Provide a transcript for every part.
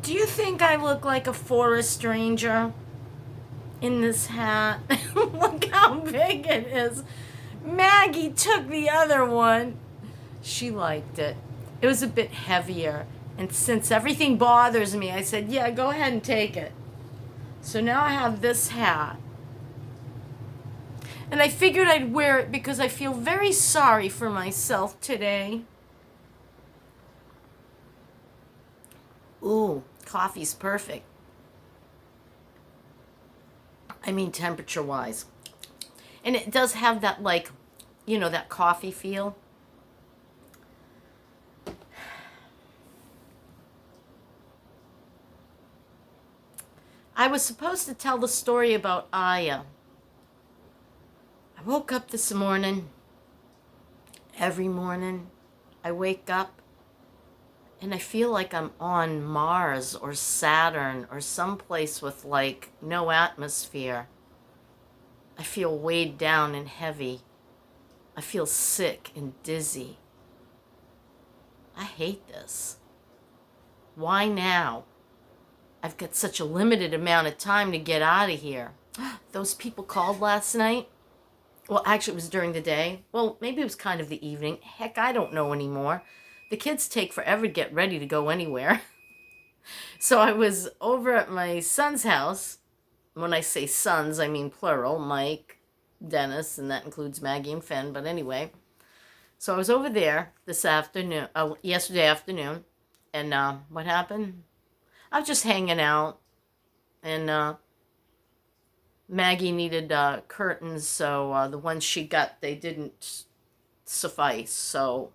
Do you think I look like a forest ranger in this hat? Look how big it is. Maggie took the other one. She liked it. It was a bit heavier. And since everything bothers me, I said, yeah, go ahead and take it. So now I have this hat. And I figured I'd wear it because I feel very sorry for myself today. Ooh, coffee's perfect. I mean, temperature wise. And it does have that, like, that coffee feel. I was supposed to tell the story about Iyah. I woke up this morning. Every morning, I wake up and I feel like I'm on Mars or Saturn or someplace with, like, no atmosphere. I feel weighed down and heavy. I feel sick and dizzy. I hate this. Why now? I've got such a limited amount of time to get out of here. Those people called last night. Well, actually, it was during the day. Well, maybe it was kind of the evening. Heck, I don't know anymore. The kids take forever to get ready to go anywhere. So I was over at my son's house. When I say sons, I mean plural. Mike, Dennis, and that includes Maggie and Finn. But anyway, so I was over there this afternoon, yesterday afternoon. And what happened? I was just hanging out. And Maggie needed curtains, so the ones she got, they didn't suffice. So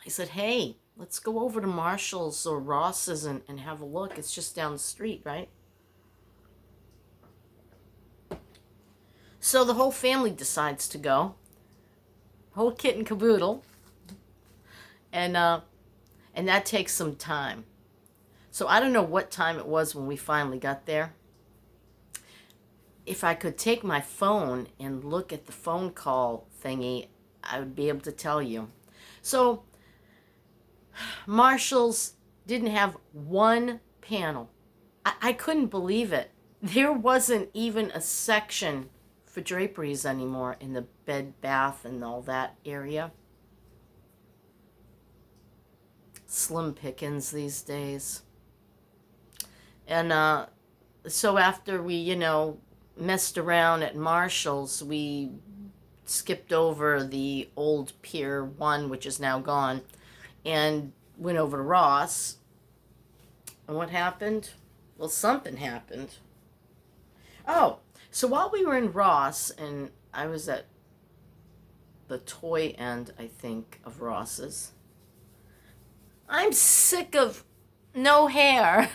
I said, hey, let's go over to Marshall's or Ross's and have a look. It's just down the street, right? So the whole family decides to go. Whole kit and caboodle. And that takes some time. So I don't know what time it was when we finally got there. If I could take my phone and look at the phone call thingy, I would be able to tell you. So Marshall's didn't have one panel. I couldn't believe it. There wasn't even a section for draperies anymore in the bed, bath, and all that area. Slim pickings these days. And so after we, messed around at Marshall's, we skipped over the old Pier 1, which is now gone, and went over to Ross. And what happened? Well, something happened. Oh, so while we were in Ross, and I was at the toy end, I think, of Ross's, I'm sick of no hair.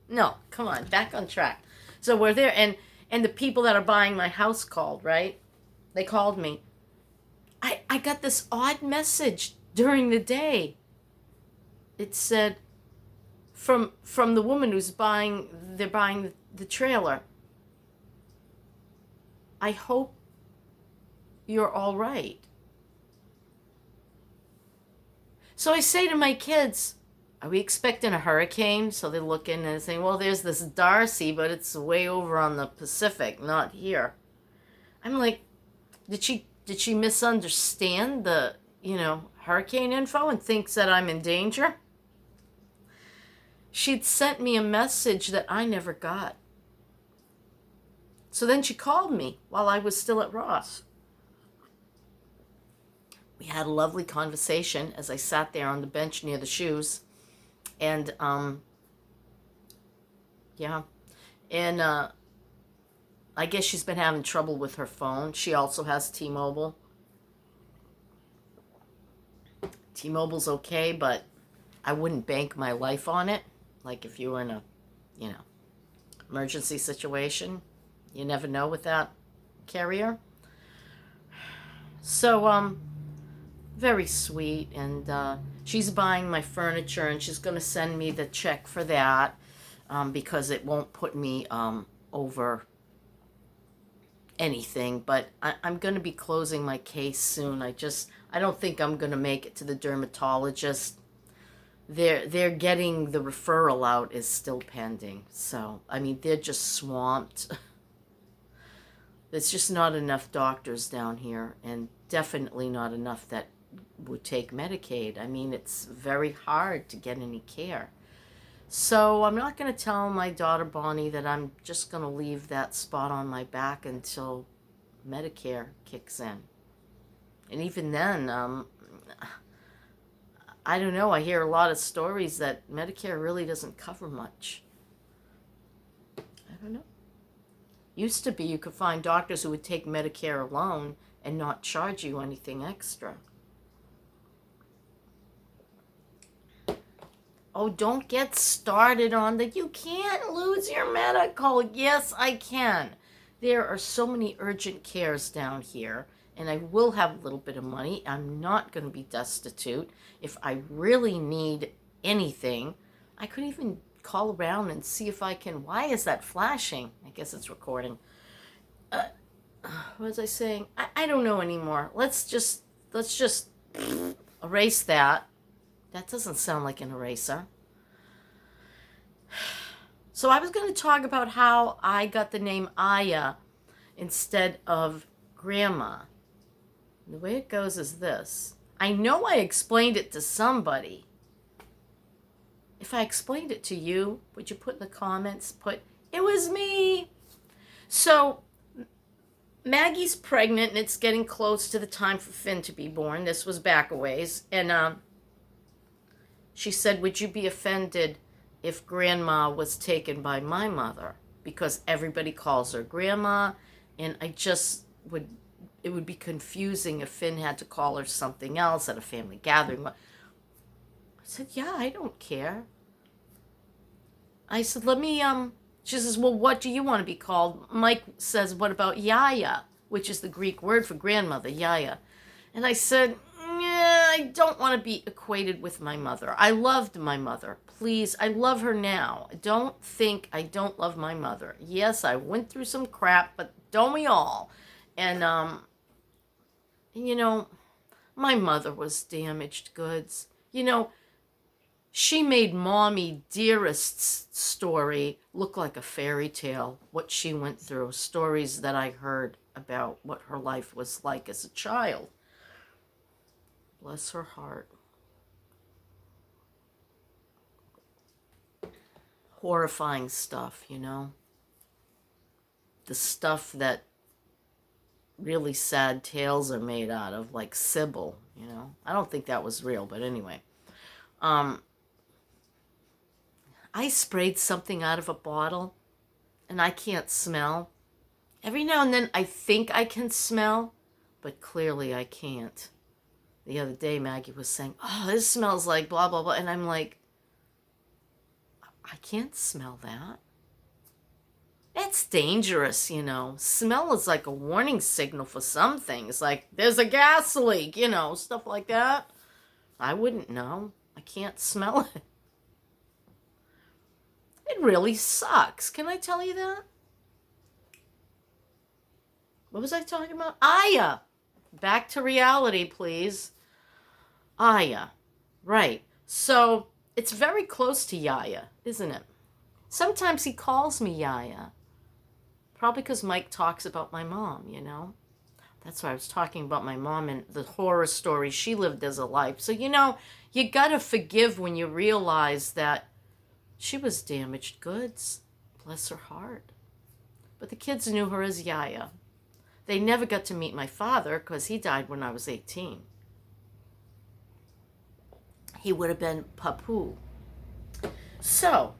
No, come on, back on track. So we're there, and the people that are buying my house called, right? They called me. I got this odd message during the day. It said from the woman who's buying the trailer. I hope you're all right. So I say to my kids, are we expecting a hurricane? So they look in and say, well, there's this Darcy, but it's way over on the Pacific, not here. I'm like, did she misunderstand the, hurricane info and thinks that I'm in danger? She'd sent me a message that I never got. So then she called me while I was still at Ross. We had a lovely conversation as I sat there on the bench near the shoes. And, yeah. And, I guess she's been having trouble with her phone. She also has T-Mobile. T-Mobile's okay, but I wouldn't bank my life on it. Like if you were in a, emergency situation. You never know with that carrier. So, very sweet. And she's buying my furniture, and she's going to send me the check for that because it won't put me over anything. But I'm going to be closing my case soon. I don't think I'm going to make it to the dermatologist. they're getting the referral out is still pending. So, I mean, they're just swamped. There's just not enough doctors down here, and definitely not enough that would take Medicaid. I mean, it's very hard to get any care. So I'm not going to tell my daughter Bonnie that I'm just going to leave that spot on my back until Medicare kicks in. And even then, I don't know. I hear a lot of stories that Medicare really doesn't cover much. I don't know. Used to be you could find doctors who would take Medicare alone and not charge you anything extra. Oh, don't get started on that. You can't lose your medical. Yes, I can. There are so many urgent cares down here, and I will have a little bit of money. I'm not going to be destitute. If I really need anything, I could even call around and see if I can. Why is that flashing? I guess it's recording. What was I saying? I don't know anymore. Let's just erase that. That doesn't sound like an eraser. So I was going to talk about how I got the name Iyah instead of Grandma. The way it goes is this. I know I explained it to somebody. If I explained it to you, would you put in the comments, it was me. So Maggie's pregnant, and it's getting close to the time for Finn to be born. This was back a ways. And she said, would you be offended if Grandma was taken by my mother? Because everybody calls her Grandma, and it would be confusing if Finn had to call her something else at a family gathering. I said, yeah, I don't care. I said, she says, well, what do you want to be called? Mike says, what about Iyah, which is the Greek word for grandmother, Iyah. And I said, yeah, I don't want to be equated with my mother. I loved my mother. Please, I love her now. Don't think I don't love my mother. Yes, I went through some crap, but don't we all? And, my mother was damaged goods. She made Mommy Dearest's story look like a fairy tale, what she went through, stories that I heard about what her life was like as a child. Bless her heart. Horrifying stuff, The stuff that really sad tales are made out of, like Sybil, I don't think that was real, but anyway. I sprayed something out of a bottle, and I can't smell. Every now and then I think I can smell, but clearly I can't. The other day, Maggie was saying, oh, this smells like blah, blah, blah. And I'm like, I can't smell that. It's dangerous, Smell is like a warning signal for some things. Like, there's a gas leak, stuff like that. I wouldn't know. I can't smell it. It really sucks. Can I tell you that? What was I talking about? Iyah. Back to reality, please. Iyah. Right. So, it's very close to Yaya, isn't it? Sometimes he calls me Yaya. Probably because Mike talks about my mom, That's why I was talking about my mom and the horror stories she lived as a life. So, you gotta forgive when you realize that she was damaged goods. Bless her heart. But the kids knew her as Yaya. They never got to meet my father because he died when I was 18. He would have been Papu. So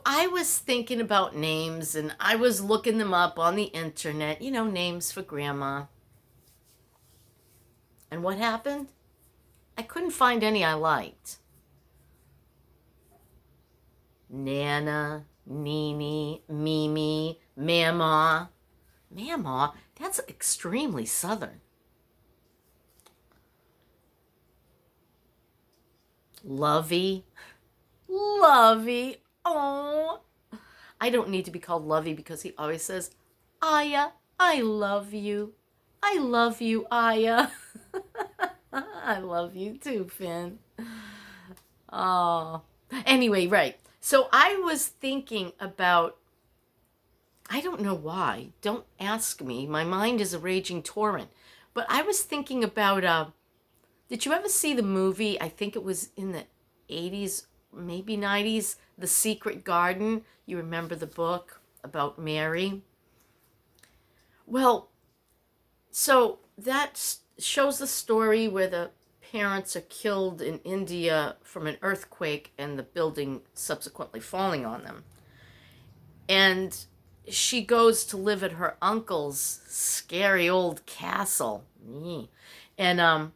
I was thinking about names, and I was looking them up on the internet, names for Grandma. And what happened? I couldn't find any I liked. Nana, Nini, Mimi, Mama. Mama? That's extremely Southern. Lovey. Lovey. Oh. I don't need to be called Lovey because he always says, Iyah, I love you. I love you, Iyah. I love you too, Finn. Oh. Anyway, right. So I was thinking about, I don't know why. Don't ask me. My mind is a raging torrent. But I was thinking about, did you ever see the movie? I think it was in the 80s, maybe 90s, The Secret Garden. You remember the book about Mary? Well, so that shows the story where the parents are killed in India from an earthquake and the building subsequently falling on them. And she goes to live at her uncle's scary old castle. And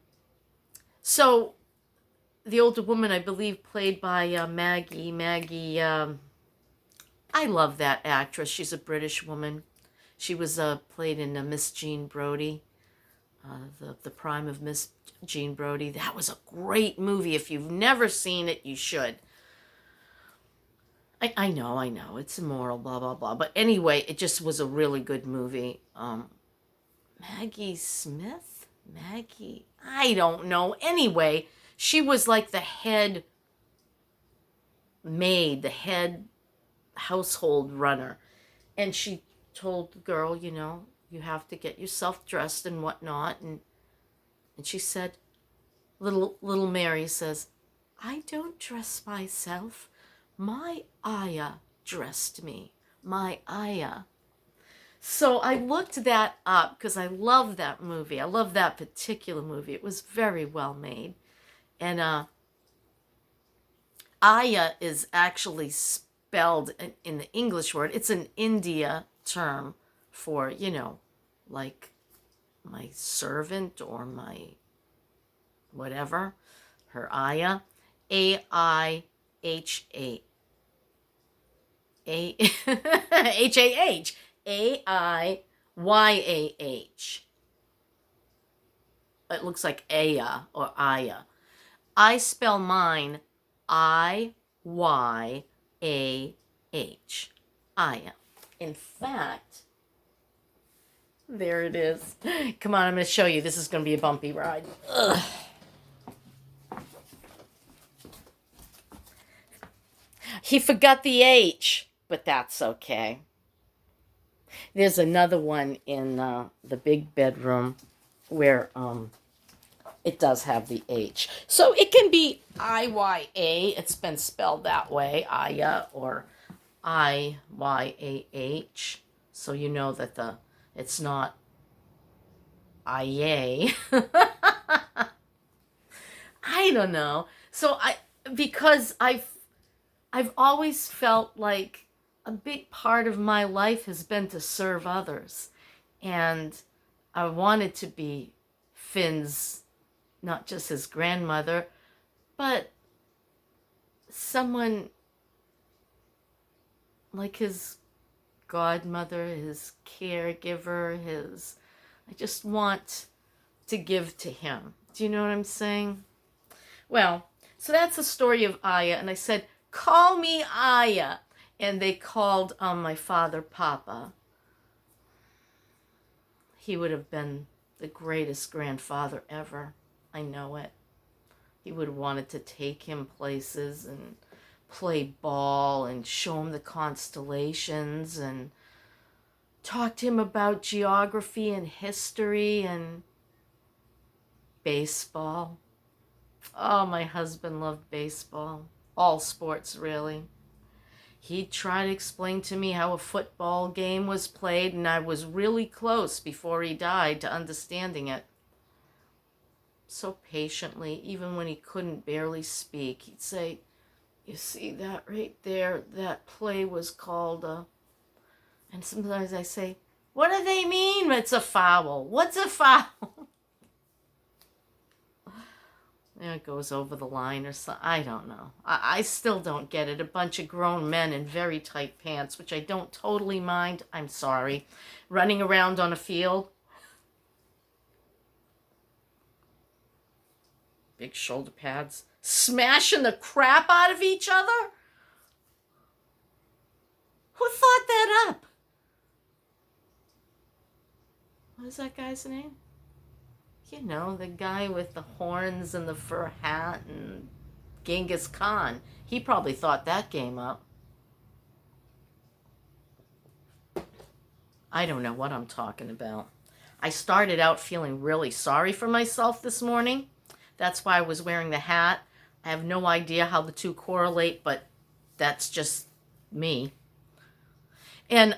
so the older woman, I believe, played by Maggie. I love that actress. She's a British woman. She was played in Miss Jean Brodie, the prime of Miss Jean Brodie. That was a great movie. If you've never seen it, you should. I know. It's immoral, blah, blah, blah. But anyway, it just was a really good movie. Maggie Smith? Maggie? I don't know. Anyway, she was like the head maid, the head household runner. And she told the girl, you have to get yourself dressed and whatnot. And she said, little Mary says, I don't dress myself. My Iyah dressed me. My Iyah. So I looked that up because I love that movie. I love that particular movie. It was very well made. And Iyah is actually spelled in the English word. It's an India term for, like my servant or my whatever. Her Iyah. A-I-H-A. H-A-H. A-I-Y-A-H. It looks like Aya or Aya. I spell mine I-Y-A-H. Aya. In fact, there it is. Come on, I'm going to show you. This is going to be a bumpy ride. Ugh. He forgot the H, but that's okay. There's another one in the big bedroom where it does have the H. So it can be I-Y-A. It's been spelled that way, Iyah, or I-Y-A-H. So you know that it's not Iyah. I don't know. So because I've always felt like a big part of my life has been to serve others. And I wanted to be Finn's, not just his grandmother, but someone like his godmother, his caregiver, I just want to give to him. Do you know what I'm saying? Well, so that's the story of Iyah. And I said, call me Iyah. And they called my father Papa. He would have been the greatest grandfather ever. I know it. He would have wanted to take him places and play ball and show him the constellations and talk to him about geography and history and baseball. Oh, my husband loved baseball. All sports, really. He'd try to explain to me how a football game was played, and I was really close before he died to understanding it. So patiently, even when he couldn't barely speak, he'd say, you see that right there? That play was called And sometimes I say, what do they mean it's a foul? What's a foul? It goes over the line or something. I don't know. I still don't get it. A bunch of grown men in very tight pants, which I don't totally mind. I'm sorry. Running around on a field. Big shoulder pads. Smashing the crap out of each other? Who thought that up? What is that guy's name? You know, the guy with the horns and the fur hat and Genghis Khan. He probably thought that game up. I don't know what I'm talking about. I started out feeling really sorry for myself this morning. That's why I was wearing the hat. I have no idea how the two correlate, but that's just me. And,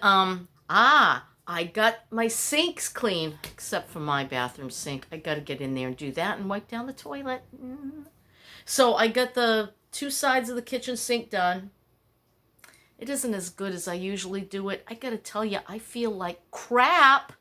I got my sinks clean, except for my bathroom sink. I got to get in there and do that and wipe down the toilet. So I got the two sides of the kitchen sink done. It isn't as good as I usually do it. I got to tell you, I feel like crap.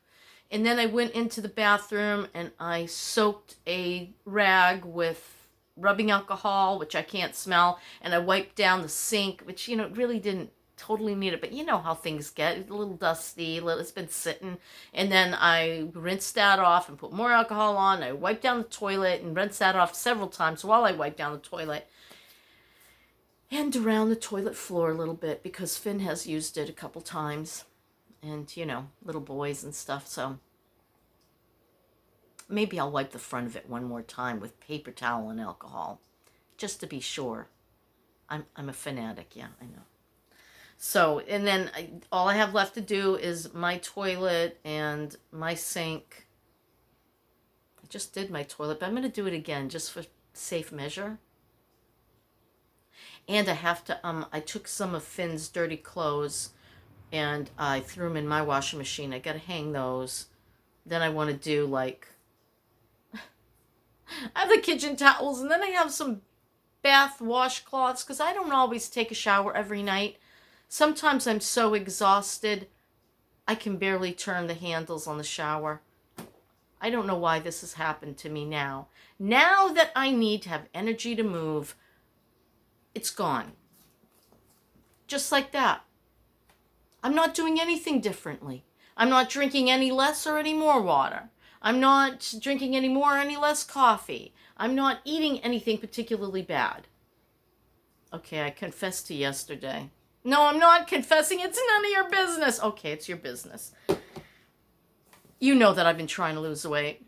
And then I went into the bathroom and I soaked a rag with rubbing alcohol, which I can't smell, and I wiped down the sink, which, really didn't totally need it, but you know how things get, a little dusty, it's been sitting, and then I rinsed that off and put more alcohol on. I wiped down the toilet and rinsed that off several times while I wiped down the toilet and around the toilet floor a little bit, because Finn has used it a couple times, and little boys and stuff, so maybe I'll wipe the front of it one more time with paper towel and alcohol, just to be sure. I'm a fanatic, yeah, I know. So, and then all I have left to do is my toilet and my sink. I just did my toilet, but I'm going to do it again just for safe measure. And I have to, I took some of Finn's dirty clothes and I threw them in my washing machine. I got to hang those. Then I want to do I have the kitchen towels, and then I have some bath washcloths because I don't always take a shower every night. Sometimes I'm so exhausted, I can barely turn the handles on the shower. I don't know why this has happened to me now. Now that I need to have energy to move, it's gone. Just like that. I'm not doing anything differently. I'm not drinking any less or any more water. I'm not drinking any more or any less coffee. I'm not eating anything particularly bad. Okay, I confessed to yesterday. No, I'm not confessing. It's none of your business. Okay, it's your business. You know that I've been trying to lose weight.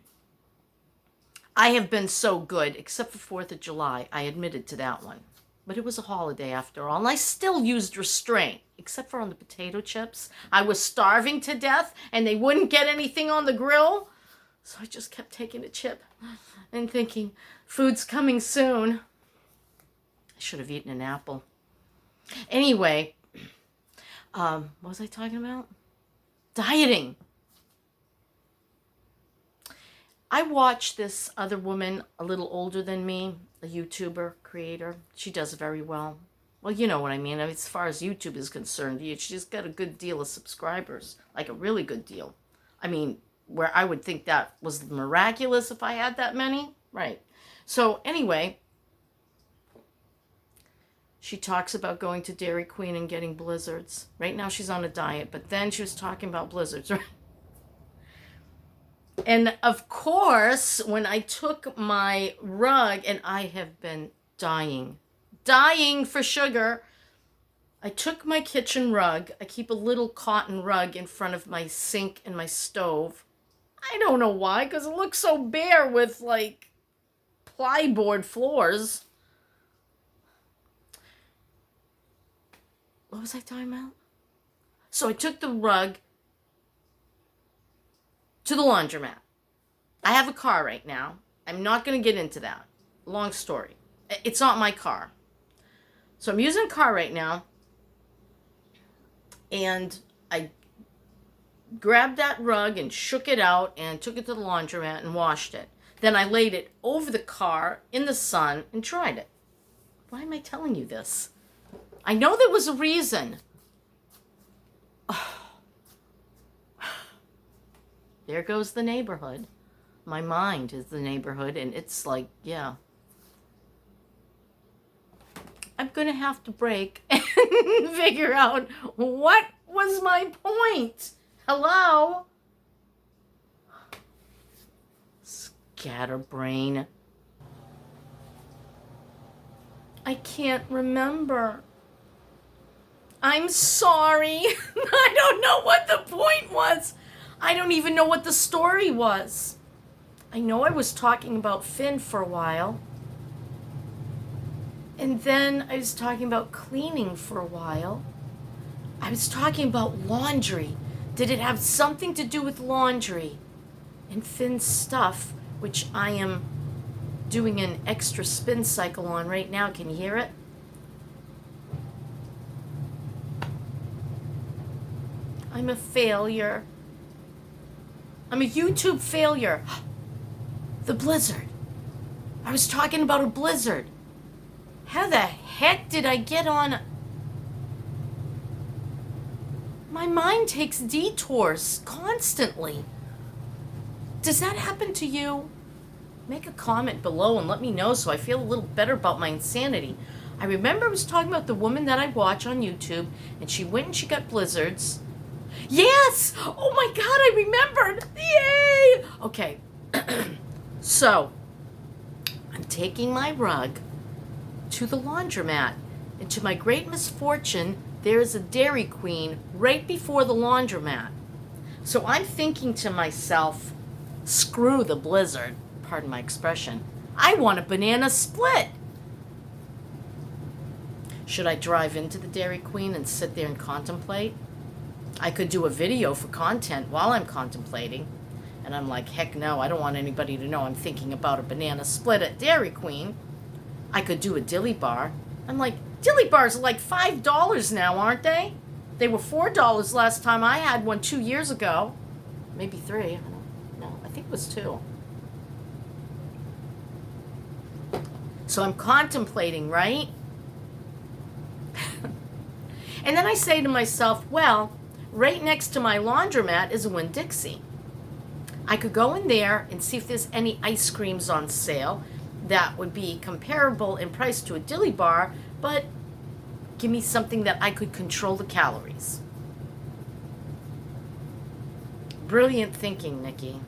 I have been so good, except for 4th of July. I admitted to that one. But it was a holiday after all, and I still used restraint, except for on the potato chips. I was starving to death, and they wouldn't get anything on the grill. So I just kept taking a chip and thinking, food's coming soon. I should have eaten an apple. Anyway, what was I talking about? Dieting. I watched this other woman, a little older than me, a YouTuber creator. She does very well. Well, you know what I mean. As far as YouTube is concerned, she's got a good deal of subscribers, like a really good deal. I mean, where I would think that was miraculous if I had that many. Right. So anyway, she talks about going to Dairy Queen and getting blizzards. Right now she's on a diet, but then she was talking about blizzards, right? And of course, when I took my rug, and I have been dying for sugar, I took my kitchen rug. I keep a little cotton rug in front of my sink and my stove. I don't know why, because it looks so bare with plyboard floors. What was I talking about? So I took the rug to the laundromat. I have a car right now. I'm not going to get into that. Long story. It's not my car. So I'm using a car right now. And I grabbed that rug and shook it out and took it to the laundromat and washed it. Then I laid it over the car in the sun and tried it. Why am I telling you this? I know there was a reason. Oh. There goes the neighborhood. My mind is the neighborhood, and it's yeah. I'm going to have to break and figure out what was my point. Hello? Scatterbrain. I can't remember. I'm sorry. I don't know what the point was. I don't even know what the story was. I know I was talking about Finn for a while. And then I was talking about cleaning for a while. I was talking about laundry. Did it have something to do with laundry? And Finn's stuff, which I am doing an extra spin cycle on right now. Can you hear it? I'm a failure. I'm a YouTube failure. The blizzard. I was talking about a blizzard. How the heck did I get on? My mind takes detours constantly. Does that happen to you? Make a comment below and let me know so I feel a little better about my insanity. I remember I was talking about the woman that I watch on YouTube, and she went and she got blizzards. Yes! Oh my God, I remembered! Yay! Okay, so I'm taking my rug to the laundromat, and to my great misfortune, there is a Dairy Queen right before the laundromat. So I'm thinking to myself, screw the blizzard, pardon my expression. I want a banana split. Should I drive into the Dairy Queen and sit there and contemplate? I could do a video for content while I'm contemplating. And I'm like, heck no, I don't want anybody to know I'm thinking about a banana split at Dairy Queen. I could do a dilly bar. I'm like, dilly bars are like $5 now, aren't they? They were $4 last time I had one 2 years ago. Maybe 3. I don't know. I think it was 2. So I'm contemplating, right? And then I say to myself, well, right next to my laundromat is a Winn-Dixie. I could go in there and see if there's any ice creams on sale that would be comparable in price to a dilly bar, but give me something that I could control the calories. Brilliant thinking, Nikki.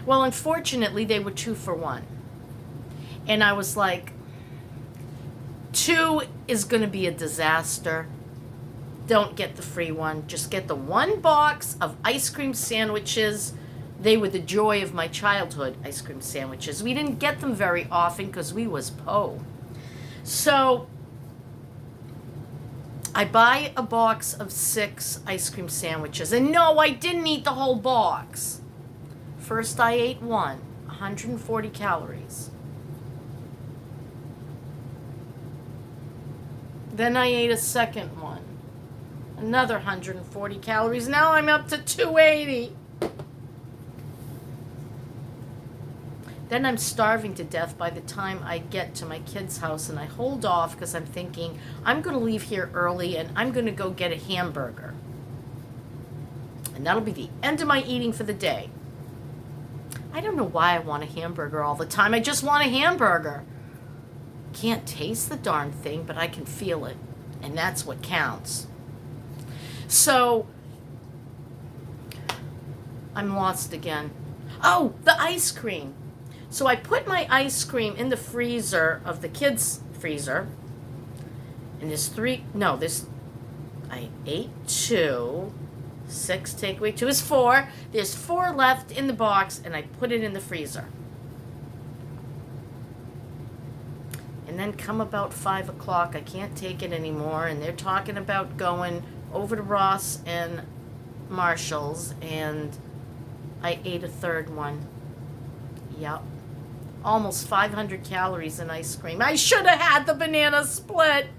Well, unfortunately, they were 2 for $1. And I was like, 2 is going to be a disaster. Don't get the free one. Just get the 1 box of ice cream sandwiches. They were the joy of my childhood, ice cream sandwiches. We didn't get them very often because we was po. So I buy a box of 6 ice cream sandwiches. And no, I didn't eat the whole box. First I ate one, 140 calories. Then I ate a second one, another 140 calories. Now I'm up to 280. Then I'm starving to death by the time I get to my kid's house, and I hold off because I'm thinking, I'm going to leave here early and I'm going to go get a hamburger. And that'll be the end of my eating for the day. I don't know why I want a hamburger all the time. I just want a hamburger. Can't taste the darn thing, but I can feel it. And that's what counts. So, I'm lost again. Oh, the ice cream. So I put my ice cream in the freezer of the kids' freezer. And I ate 2. 6 take away 2 is 4. There's 4 left in the box, and I put it in the freezer. And then come about 5 o'clock, I can't take it anymore, and they're talking about going over to Ross and Marshall's, and I ate a 3rd one. Yep. Almost 500 calories in ice cream. I should have had the banana split.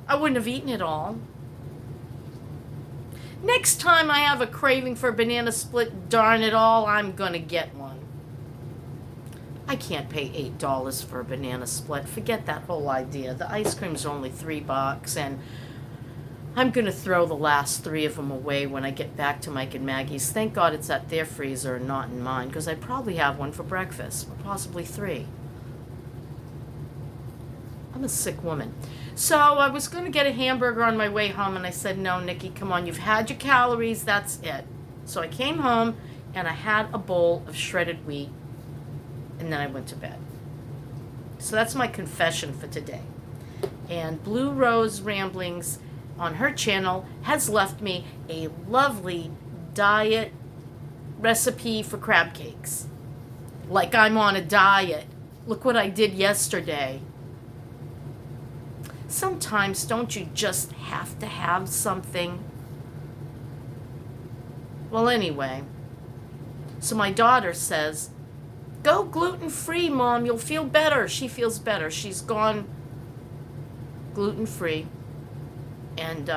I wouldn't have eaten it all. Next time I have a craving for a banana split, darn it all, I'm gonna get one. I can't pay $8 for a banana split. Forget that whole idea. The ice cream's only $3, and I'm going to throw the last 3 of them away when I get back to Mike and Maggie's. Thank God it's at their freezer and not in mine, because I probably have one for breakfast, or possibly 3. I'm a sick woman. So I was going to get a hamburger on my way home, and I said, no, Nikki, come on, you've had your calories, that's it. So I came home, and I had a bowl of shredded wheat, and then I went to bed. So that's my confession for today. And Blue Rose Ramblings on her channel has left me a lovely diet recipe for crab cakes. like I'm on a diet. Look what I did yesterday. Sometimes don't you just have to have something? Well, anyway, so my daughter says, go gluten-free, Mom, you'll feel better. She feels better. She's gone gluten-free. And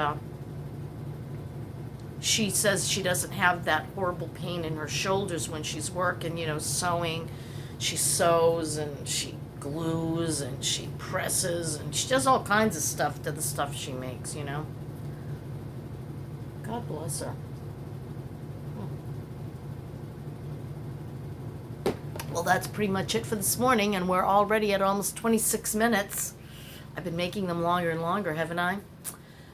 she says she doesn't have that horrible pain in her shoulders when she's working, sewing. She sews and she glues and she presses and she does all kinds of stuff to the stuff she makes, God bless her. Well, that's pretty much it for this morning, and we're already at almost 26 minutes. I've been making them longer and longer, haven't I?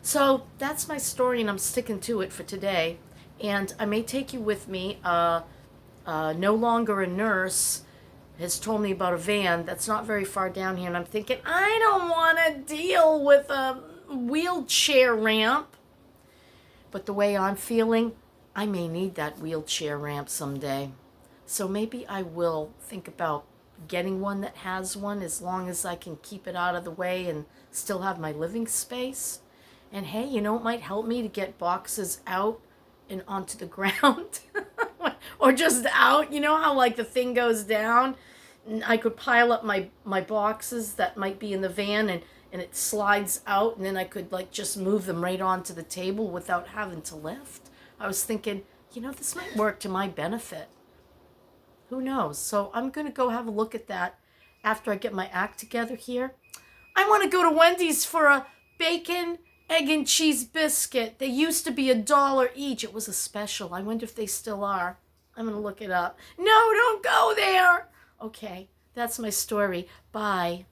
So that's my story, and I'm sticking to it for today. And I may take you with me. No longer a nurse has told me about a van that's not very far down here, and I'm thinking, I don't want to deal with a wheelchair ramp. But the way I'm feeling, I may need that wheelchair ramp someday. So maybe I will think about getting one that has one, as long as I can keep it out of the way and still have my living space. And hey, it might help me to get boxes out and onto the ground. Or just out, how like the thing goes down. And I could pile up my boxes that might be in the van, and it slides out, and then I could just move them right onto the table without having to lift. I was thinking, this might work to my benefit. Who knows? So I'm going to go have a look at that after I get my act together here. I want to go to Wendy's for a bacon, egg, and cheese biscuit. They used to be $1 each. It was a special. I wonder if they still are. I'm going to look it up. No, don't go there. Okay, that's my story. Bye.